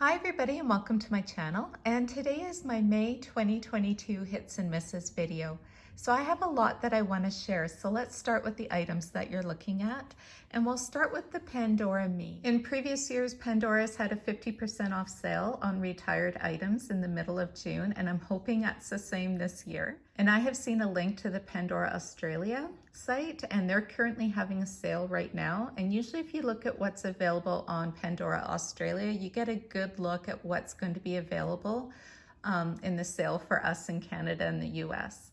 Hi everybody and welcome to my channel, and today is my May 2022 hits and misses video. So I have a lot that I want to share, so let's start with the items that you're looking at, and we'll start with the Pandora Me. In previous years, Pandora's had a 50% off sale on retired items in the middle of June, and I'm hoping that's the same this year. And I have seen a link to the Pandora Australia site, and they're currently having a sale right now. And usually if you look at what's available on Pandora Australia, you get a good look at what's going to be available in the sale for us in Canada and the US.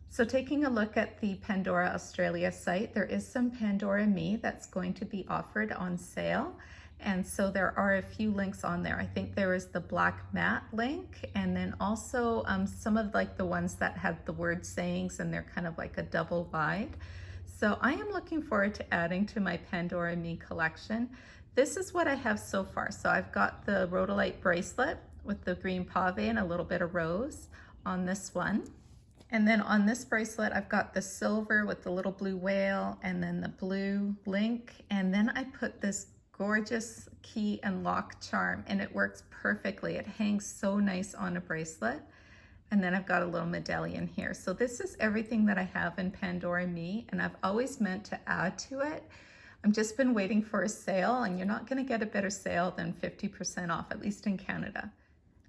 So taking a look at the Pandora Australia site, there is some Pandora Me that's going to be offered on sale. And so there are a few links on there. I think there is the black matte link, and then also some of like the ones that have the word sayings and they're kind of like a double wide. So I am looking forward to adding to my Pandora Me collection. This is what I have so far. So I've got the rhodolite bracelet with the green pave and a little bit of rose on this one. And then on this bracelet, I've got the silver with the little blue whale and then the blue link. And then I put this gorgeous key and lock charm, and it works perfectly. It hangs so nice on a bracelet. And then I've got a little medallion here. So this is everything that I have in Pandora Me, and I've always meant to add to it. I've just been waiting for a sale, and you're not going to get a better sale than 50% off, at least in Canada.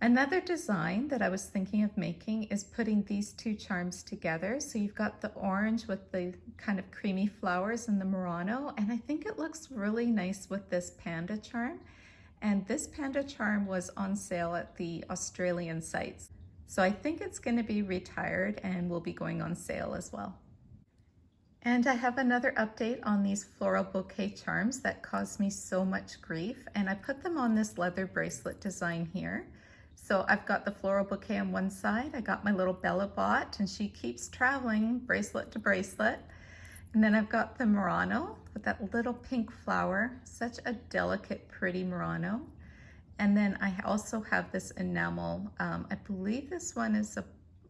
Another design that I was thinking of making is putting these two charms together. So you've got the orange with the kind of creamy flowers and the Murano, and I think it looks really nice with this panda charm. And this panda charm was on sale at the Australian sites. So I think it's going to be retired and will be going on sale as well. And I have another update on these floral bouquet charms that caused me so much grief, and I put them on this leather bracelet design here. So I've got the floral bouquet on one side, I got my little Bella bot, and she keeps traveling bracelet to bracelet. And then I've got the Murano with that little pink flower, such a delicate, pretty Murano. And then I also have this enamel, I believe this one is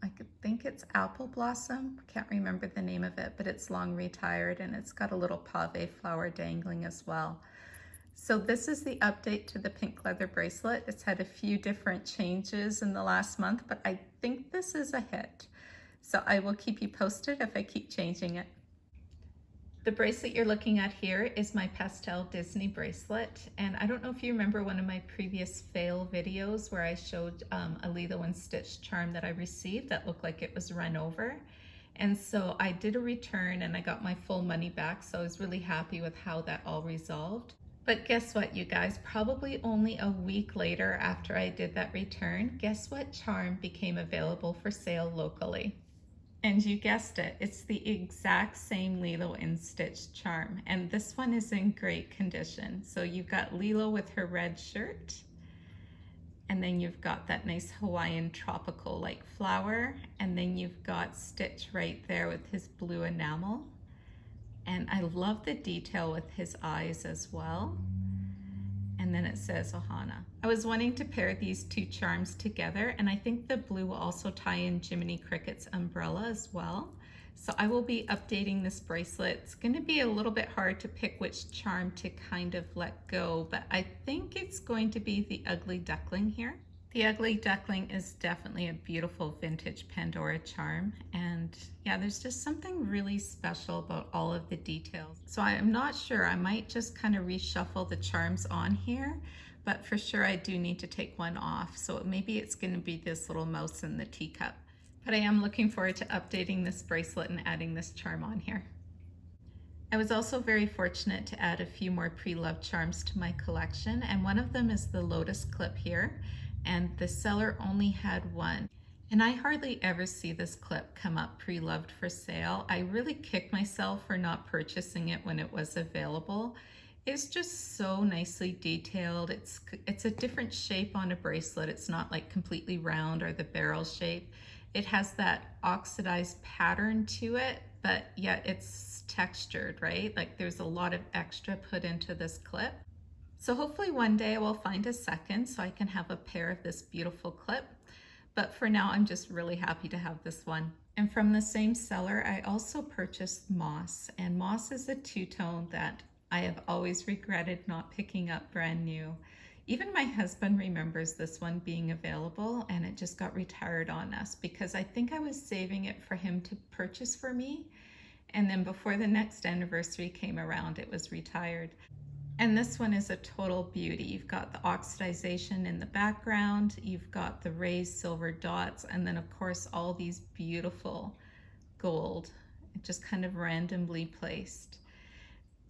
I think it's apple blossom, can't remember the name of it, but it's long retired and it's got a little pave flower dangling as well. So this is the update to the pink leather bracelet. It's had a few different changes in the last month, but I think this is a hit. So I will keep you posted if I keep changing it. The bracelet you're looking at here is my pastel Disney bracelet. And I don't know if you remember one of my previous fail videos where I showed a Lilo and Stitch charm that I received that looked like it was run over. And so I did a return and I got my full money back. So I was really happy with how that all resolved. But guess what, you guys, probably only a week later after I did that return, guess what charm became available for sale locally? And you guessed it, it's the exact same Lilo and Stitch charm. And this one is in great condition. So you've got Lilo with her red shirt, and then you've got that nice Hawaiian tropical like flower, and then you've got Stitch right there with his blue enamel. And I love the detail with his eyes as well. And then it says Ohana. I was wanting to pair these two charms together, and I think the blue will also tie in Jiminy Cricket's umbrella as well. So I will be updating this bracelet. It's going to be a little bit hard to pick which charm to kind of let go, but I think it's going to be the Ugly Duckling here. The Ugly Duckling is definitely a beautiful vintage Pandora charm, and yeah, there's just something really special about all of the details. So I'm not sure, I might just kind of reshuffle the charms on here, but for sure I do need to take one off. So maybe it's going to be this little mouse in the teacup. But I am looking forward to updating this bracelet and adding this charm on here. I was also very fortunate to add a few more pre-loved charms to my collection, and one of them is the Lotus clip here. And the seller only had one. And I hardly ever see this clip come up pre-loved for sale. I really kick myself for not purchasing it when it was available. It's just so nicely detailed. It's a different shape on a bracelet. It's not like completely round or the barrel shape. It has that oxidized pattern to it, but yet it's textured, right? Like there's a lot of extra put into this clip. So hopefully one day I will find a second so I can have a pair of this beautiful clip. But for now, I'm just really happy to have this one. And from the same seller, I also purchased Moss. And Moss is a two-tone that I have always regretted not picking up brand new. Even my husband remembers this one being available, and it just got retired on us because I think I was saving it for him to purchase for me. And then before the next anniversary came around, it was retired. And this one is a total beauty. You've got the oxidization in the background, you've got the raised silver dots, and then of course all these beautiful gold, just kind of randomly placed.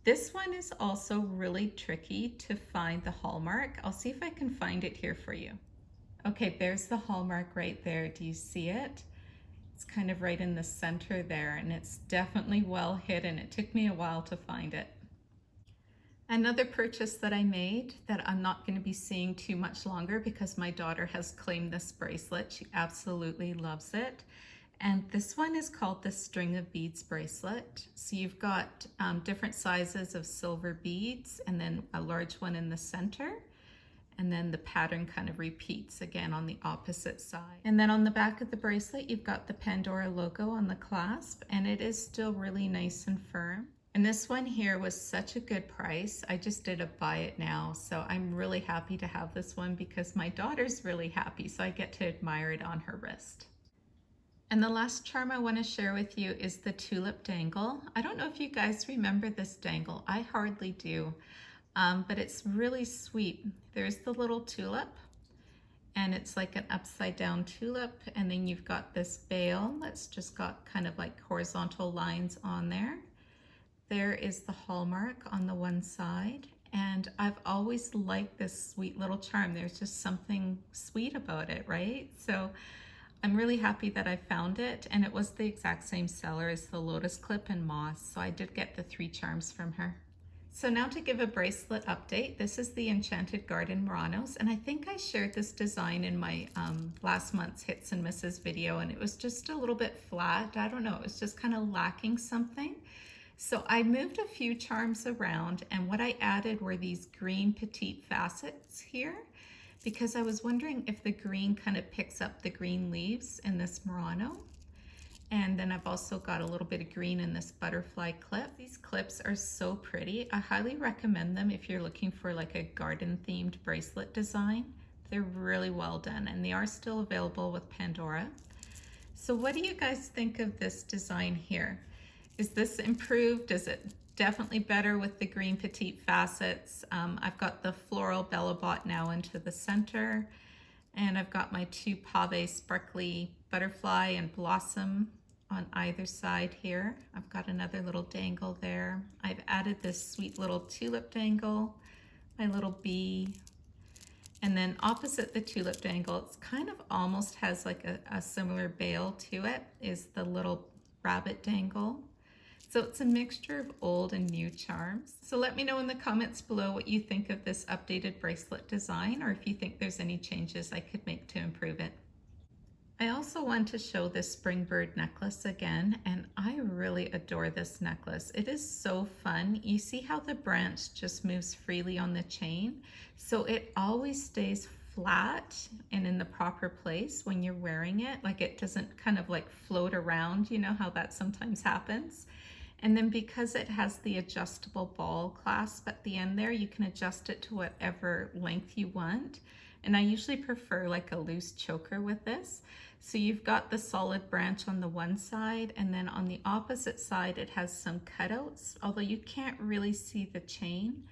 This one is also really tricky to find the hallmark. I'll see if I can find it here for you. Okay, there's the hallmark right there. Do you see it? It's kind of right in the center there, and it's definitely well hidden. It took me a while to find it. Another purchase that I made that I'm not going to be seeing too much longer because my daughter has claimed this bracelet. She absolutely loves it. And this one is called the string of beads bracelet. So you've got different sizes of silver beads and then a large one in the center. And then the pattern kind of repeats again on the opposite side. And then on the back of the bracelet, you've got the Pandora logo on the clasp, and it is still really nice and firm. And this one here was such a good price. I just did a buy it now. So I'm really happy to have this one because my daughter's really happy. So I get to admire it on her wrist. And the last charm I want to share with you is the Tulip dangle. I don't know if you guys remember this dangle. I hardly do, but it's really sweet. There's the little tulip, and it's like an upside down tulip. And then you've got this veil that's just got kind of like horizontal lines on there. There is the hallmark on the one side. And I've always liked this sweet little charm. There's just something sweet about it, right? So I'm really happy that I found it, and it was the exact same seller as the Lotus clip and moss, so I did get the 3 charms from her. So now to give a bracelet update, this is the Enchanted Garden Muranos, and I think I shared this design in my last month's Hits and Misses video, and it was just a little bit flat. I don't know, it was just kind of lacking something. So I moved a few charms around, and what I added were these green petite facets here, because I was wondering if the green kind of picks up the green leaves in this Murano. And then I've also got a little bit of green in this butterfly clip. These clips are so pretty. I highly recommend them if you're looking for like a garden themed bracelet design. They're really well done, and they are still available with Pandora. So what do you guys think of this design here? Is this improved? Is it definitely better with the green petite facets? I've got the floral bellabot now into the center, and I've got my 2 pave sparkly butterfly and blossom on either side here. I've got another little dangle there. I've added this sweet little tulip dangle, my little bee, and then opposite the tulip dangle, it's kind of almost has like a similar veil to it, is the little rabbit dangle. So it's a mixture of old and new charms. So let me know in the comments below what you think of this updated bracelet design, or if you think there's any changes I could make to improve it. I also want to show this springbird necklace again, and I really adore this necklace. It is so fun. You see how the branch just moves freely on the chain? So it always stays flat and in the proper place when you're wearing it. Like it doesn't kind of like float around, you know how that sometimes happens. And then because it has the adjustable ball clasp at the end there, you can adjust it to whatever length you want. And I usually prefer like a loose choker with this. So you've got the solid branch on the one side, and then on the opposite side it has some cutouts, although you can't really see the chain,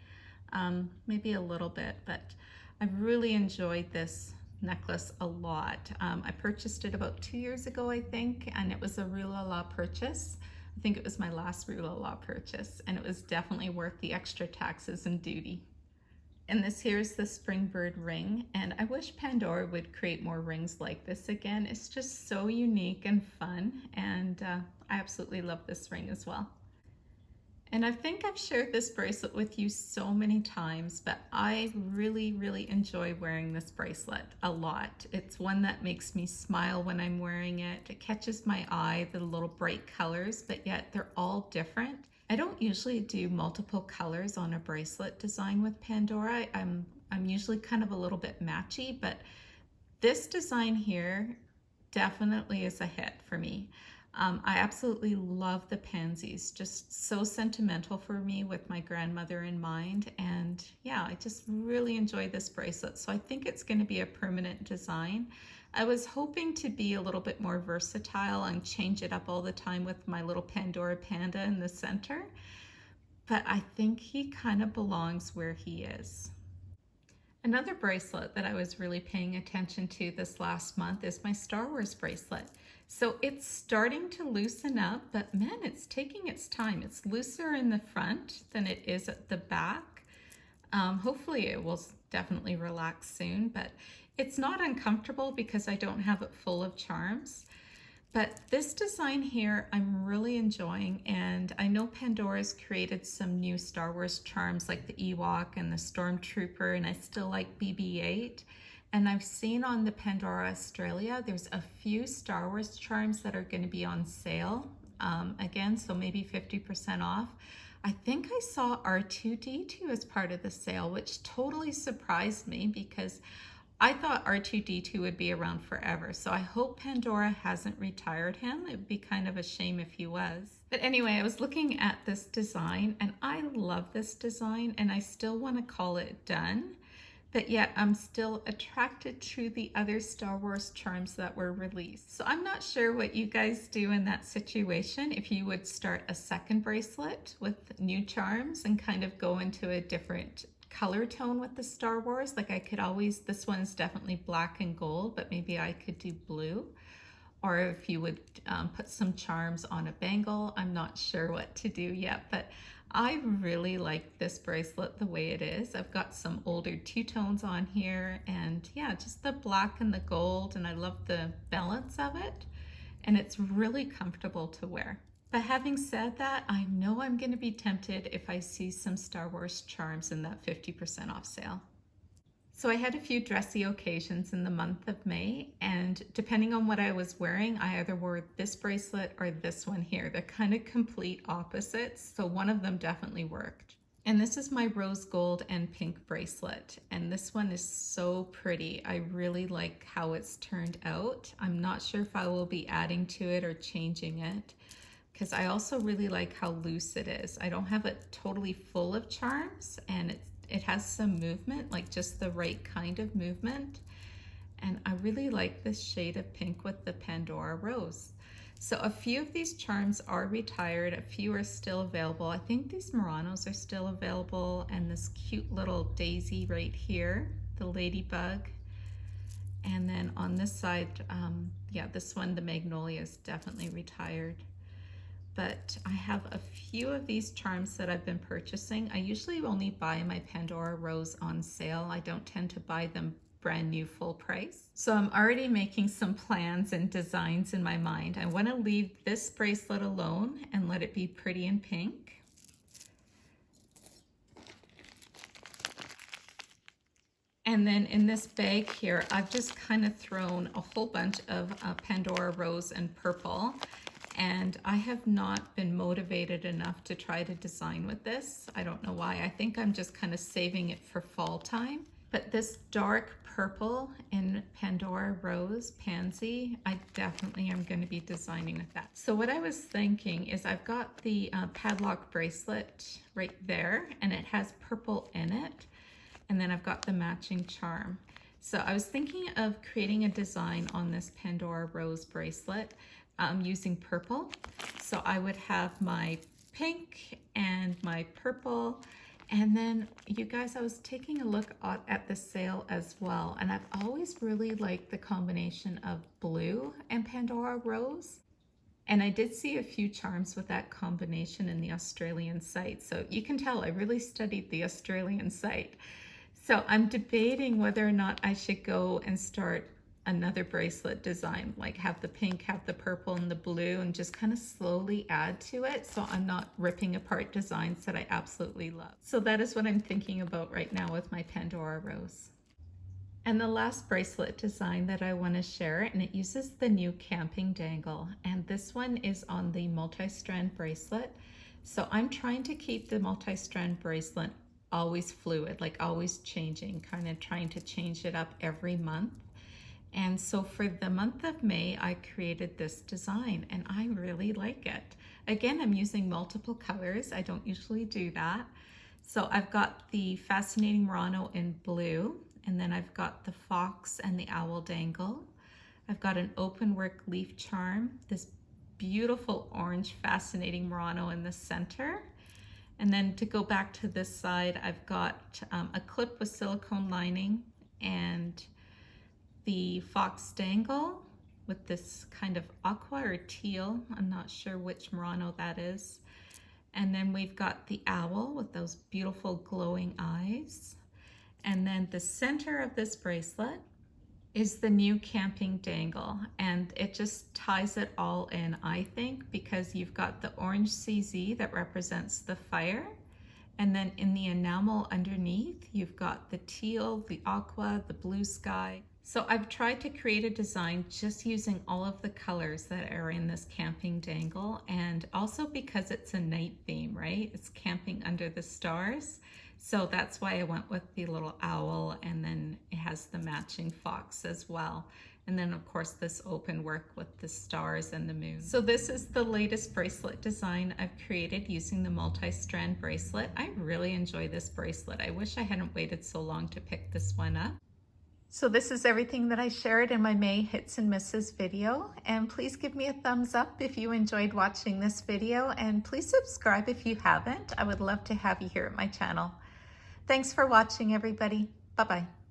maybe a little bit, but I've really enjoyed this necklace a lot. I purchased it about 2 years ago, I think, and it was a Rue La La purchase. I think it was my last Rue La La purchase, and it was definitely worth the extra taxes and duty. And this here is the springbird ring, and I wish Pandora would create more rings like this again. It's just so unique and fun, and I absolutely love this ring as well. And I think I've shared this bracelet with you so many times, but I really enjoy wearing this bracelet a lot. It's one that makes me smile when I'm wearing it. It catches my eye, the little bright colors, but yet they're all different. I don't usually do multiple colors on a bracelet design with Pandora. I'm usually kind of a little bit matchy, but this design here definitely is a hit for me. I absolutely love the pansies, just so sentimental for me with my grandmother in mind. And yeah, I just really enjoy this bracelet. So I think it's going to be a permanent design. I was hoping to be a little bit more versatile and change it up all the time with my little Pandora panda in the center, but I think he kind of belongs where he is. Another bracelet that I was really paying attention to this last month is my Star Wars bracelet. So it's starting to loosen up, but man, it's taking its time. It's looser in the front than it is at the back. Hopefully it will definitely relax soon, but it's not uncomfortable because I don't have it full of charms. But this design here, I'm really enjoying, and I know Pandora's created some new Star Wars charms like the Ewok and the Stormtrooper, and I still like BB-8. And I've seen on the Pandora Australia, there's a few Star Wars charms that are going to be on sale again, so maybe 50% off. I think I saw R2-D2 as part of the sale, which totally surprised me because I thought R2-D2 would be around forever, so I hope Pandora hasn't retired him. It would be kind of a shame if he was. But anyway, I was looking at this design, and I love this design, and I still want to call it done, but yet I'm still attracted to the other Star Wars charms that were released. So I'm not sure what you guys do in that situation, if you would start a second bracelet with new charms and kind of go into a different color tone with the Star Wars. Like I could always, this one's definitely black and gold, but maybe I could do blue. Or if you would put some charms on a bangle. I'm not sure what to do yet, but I really like this bracelet the way it is. I've got some older two-tones on here, and yeah, just the black and the gold, and I love the balance of it, and it's really comfortable to wear. But having said that, I know I'm going to be tempted if I see some Star Wars charms in that 50% off sale. So I had a few dressy occasions in the month of May, and depending on what I was wearing, I either wore this bracelet or this one here. They're kind of complete opposites, so one of them definitely worked. And this is my rose gold and pink bracelet, and this one is so pretty. I really like how it's turned out. I'm not sure if I will be adding to it or changing it, because I also really like how loose it is. I don't have it totally full of charms, and it has some movement, like just the right kind of movement. And I really like this shade of pink with the Pandora Rose. So a few of these charms are retired, a few are still available. I think these Muranos are still available, and this cute little daisy right here, the ladybug. And then on this side, yeah, this one, the magnolia, is definitely retired. But I have a few of these charms that I've been purchasing. I usually only buy my Pandora Rose on sale. I don't tend to buy them brand new full price. So I'm already making some plans and designs in my mind. I want to leave this bracelet alone and let it be pretty in pink. And then in this bag here, I've just kind of thrown a whole bunch of Pandora Rose and purple. And I have not been motivated enough to try to design with this. I don't know why. I think I'm just kind of saving it for fall time. But this dark purple in Pandora Rose Pansy, I definitely am going to be designing with that. So what I was thinking is I've got the padlock bracelet right there, and it has purple in it. And then I've got the matching charm. So I was thinking of creating a design on this Pandora Rose bracelet using purple. So I would have my pink and my purple, and then you guys, I was taking a look at the sale as well, and I've always really liked the combination of blue and Pandora Rose, and I did see a few charms with that combination in the Australian site, so you can tell I really studied the Australian site. So I'm debating whether or not I should go and start another bracelet design, like have the pink, have the purple and the blue, and just kind of slowly add to it so I'm not ripping apart designs that I absolutely love. So that is what I'm thinking about right now with my Pandora Rose. And the last bracelet design that I want to share, and it uses the new camping dangle, and this one is on the multi-strand bracelet. So I'm trying to keep the multi-strand bracelet always fluid, like always changing, kind of trying to change it up every month. And so for the month of May, I created this design and I really like it. Again, I'm using multiple colors. I don't usually do that. So I've got the Fascinating Murano in blue, and then I've got the fox and the owl dangle. I've got an open work leaf charm, this beautiful orange Fascinating Murano in the center. And then to go back to this side, I've got a clip with silicone lining and the fox dangle with this kind of aqua or teal. I'm not sure which Murano that is. And then we've got the owl with those beautiful glowing eyes. And then the center of this bracelet is the new camping dangle, and it just ties it all in, I think, because you've got the orange CZ that represents the fire, and then in the enamel underneath you've got the teal, the aqua, the blue sky. So I've tried to create a design just using all of the colors that are in this camping dangle, and also because it's a night theme, right? It's camping under the stars. So that's why I went with the little owl, and then it has the matching fox as well. And then of course this open work with the stars and the moon. So this is the latest bracelet design I've created using the multi-strand bracelet. I really enjoy this bracelet. I wish I hadn't waited so long to pick this one up. So this is everything that I shared in my May hits and misses video, and please give me a thumbs up if you enjoyed watching this video, and please subscribe if you haven't. I would love to have you here at my channel. Thanks for watching, everybody. Bye-bye.